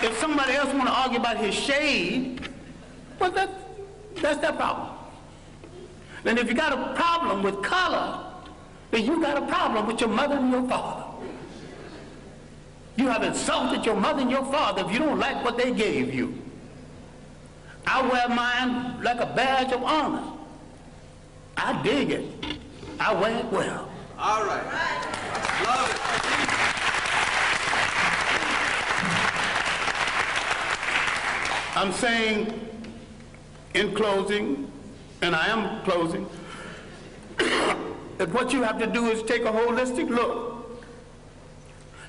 Now, if somebody else want to argue about his shade, well, that's their problem. And if you got a problem with color, then you got a problem with your mother and your father. You have insulted your mother and your father if you don't like what they gave you. I wear mine like a badge of honor. I dig it. I wear it well. All right. Love it. I'm saying in closing, and I am closing, that what you have to do is take a holistic look.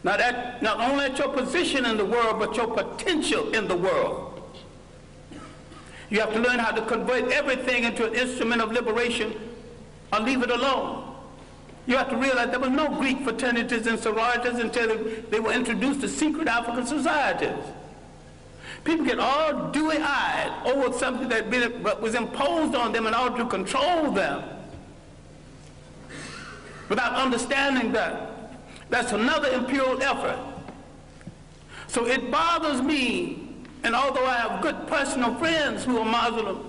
Not only at your position in the world, but your potential in the world. You have to learn how to convert everything into an instrument of liberation or leave it alone. You have to realize there was no Greek fraternities and sororities until they were introduced to secret African societies. People get all dewy-eyed over something that was imposed on them in order to control them without understanding that. That's another imperial effort. So it bothers me, and although I have good personal friends who are Muslim,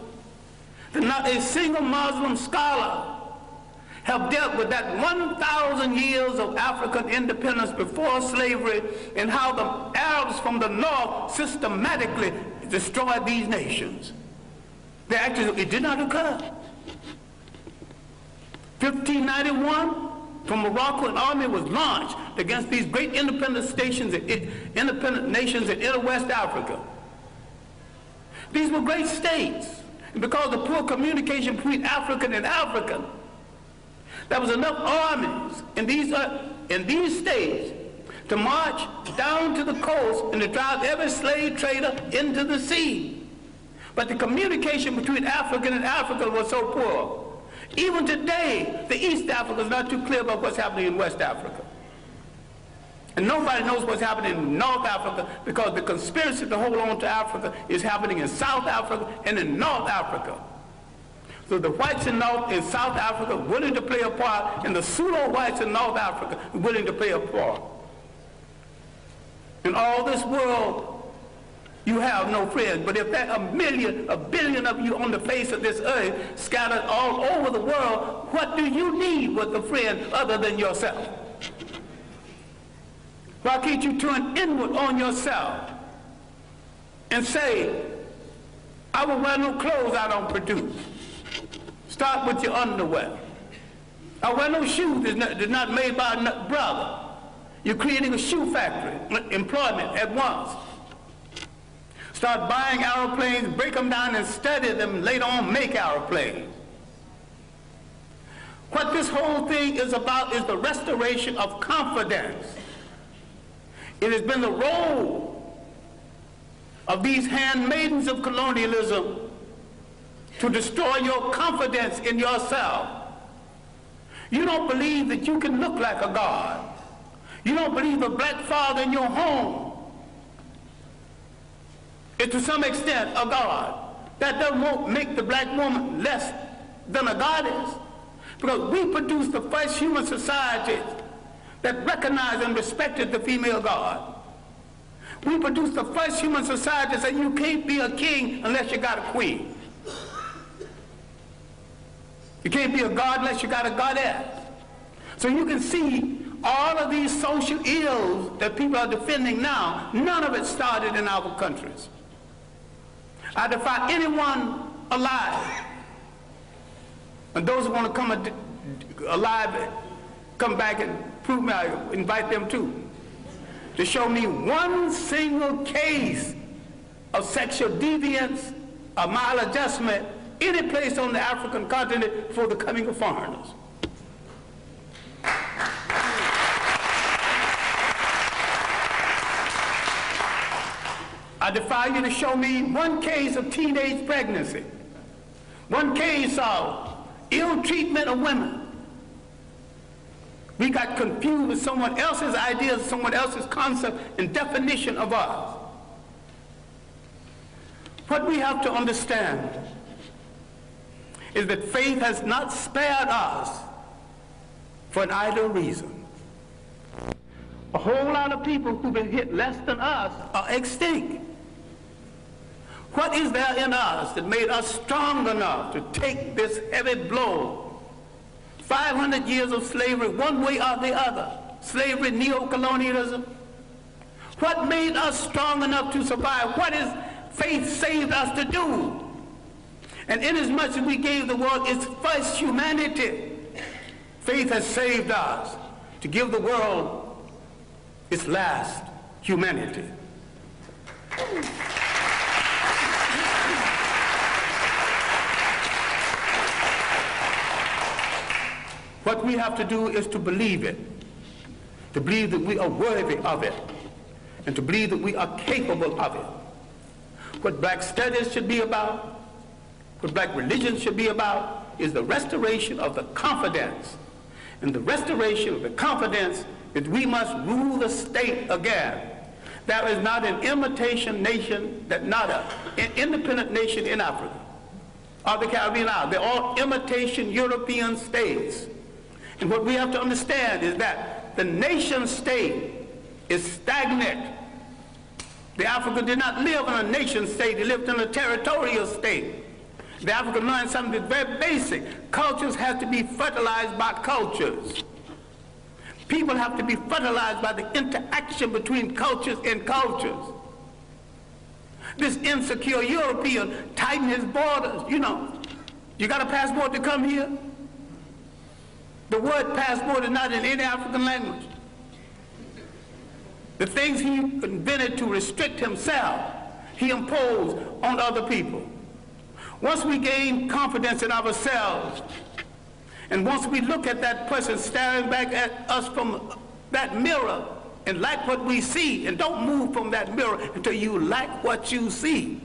that not a single Muslim scholar have dealt with that 1,000 years of African independence before slavery and how the Arabs from the north systematically destroyed these nations. It did not occur. 1591, from Morocco, an army was launched against these great independent nations in inner West Africa. These were great states, and because of poor communication between African and African, there was enough armies in these states to march down to the coast and to drive every slave trader into the sea. But the communication between African and African was so poor. Even today, the East Africa is not too clear about what's happening in West Africa. And nobody knows what's happening in North Africa because the conspiracy to hold on to Africa is happening in South Africa and in North Africa. So the whites in South Africa willing to play a part, and the pseudo whites in North Africa willing to play a part. In all this world, you have no friends. But if there are a billion of you on the face of this earth scattered all over the world, what do you need with a friend other than yourself? Why can't you turn inward on yourself and say, I will wear no clothes I don't produce. Start with your underwear. I wear no shoes that's not made by a brother. You're creating a shoe factory, employment at once. Start buying airplanes, break them down and study them, and later on make airplanes. What this whole thing is about is the restoration of confidence. It has been the role of these handmaidens of colonialism to destroy your confidence in yourself. You don't believe that you can look like a god. You don't believe a black father in your home is to some extent a god. That doesn't make the black woman less than a goddess. Because we produced the first human societies that recognized and respected the female god. We produced the first human society that said you can't be a king unless you got a queen. You can't be a god unless you got a goddess. So you can see all of these social ills that people are defending now, none of it started in our countries. I defy anyone alive, and those who want to come alive, come back and prove me, I invite them too, to show me one single case of sexual deviance or maladjustment any place on the African continent before the coming of foreigners. I defy you to show me one case of teenage pregnancy, one case of ill treatment of women. We got confused with someone else's ideas, someone else's concept and definition of us. What we have to understand is that faith has not spared us for an idle reason. A whole lot of people who've been hit less than us are extinct. What is there in us that made us strong enough to take this heavy blow? 500 years of slavery, one way or the other. Slavery, neo-colonialism. What made us strong enough to survive? What is faith saved us to do? And inasmuch as we gave the world its first humanity, faith has saved us to give the world its last humanity. What we have to do is to believe it, to believe that we are worthy of it, and to believe that we are capable of it. What black studies should be about, what black religion should be about, is the restoration of the confidence. And the restoration of the confidence is we must rule the state again. There is not an imitation nation, an independent nation in Africa or the Caribbean Islands. They're all imitation European states. And what we have to understand is that the nation state is stagnant. The African did not live in a nation state, he lived in a territorial state. The African learned something that's very basic. Cultures have to be fertilized by cultures. People have to be fertilized by the interaction between cultures and cultures. This insecure European tightened his borders. You know, you got a passport to come here? The word passport is not in any African language. The things he invented to restrict himself, he imposed on other people. Once we gain confidence in ourselves, and once we look at that person staring back at us from that mirror and like what we see, and don't move from that mirror until you like what you see.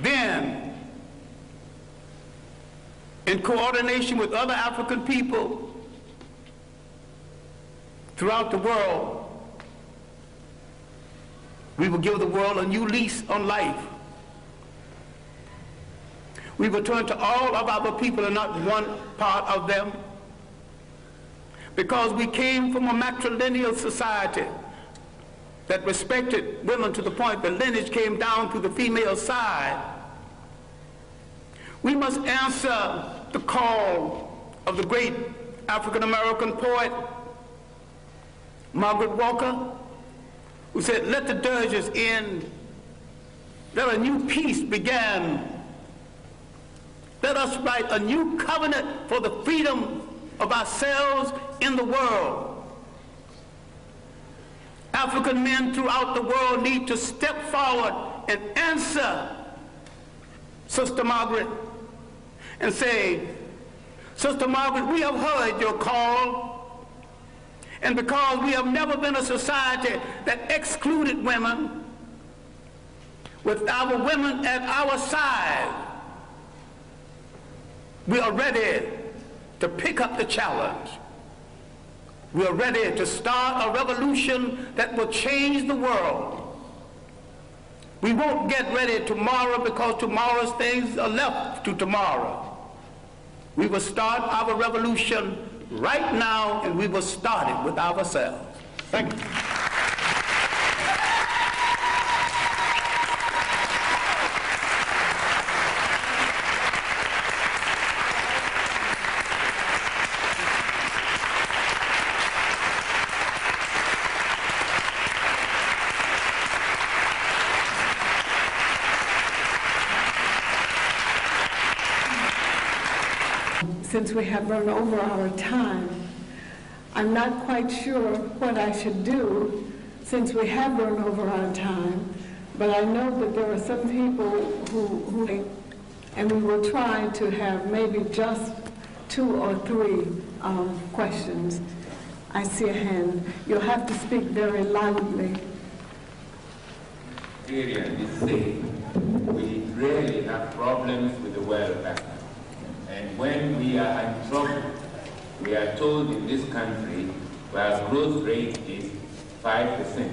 Then, in coordination with other African people throughout the world, we will give the world a new lease on life. We will turn to all of our people and not one part of them, because we came from a matrilineal society that respected women to the point that lineage came down to the female side. We must answer the call of the great African-American poet, Margaret Walker, who said, "Let the dirges end, let a new peace begin. Let us write a new covenant for the freedom of ourselves in the world." African men throughout the world need to step forward and answer Sister Margaret and say, "Sister Margaret, we have heard your call. And because we have never been a society that excluded women, with our women at our side, we are ready to pick up the challenge. We are ready to start a revolution that will change the world. We won't get ready tomorrow because tomorrow's things are left to tomorrow. We will start our revolution right now, and we will start it with ourselves." Thank you. Since we have run over our time, I'm not quite sure what I should do since we have run over our time, but I know that there are some people who and we will try to have maybe just 2 or 3 questions. I see a hand. You'll have to speak very loudly. Syrian is saying we really have problems with the World Bank. And when we are in trouble, we are told in this country where growth rate is 5%.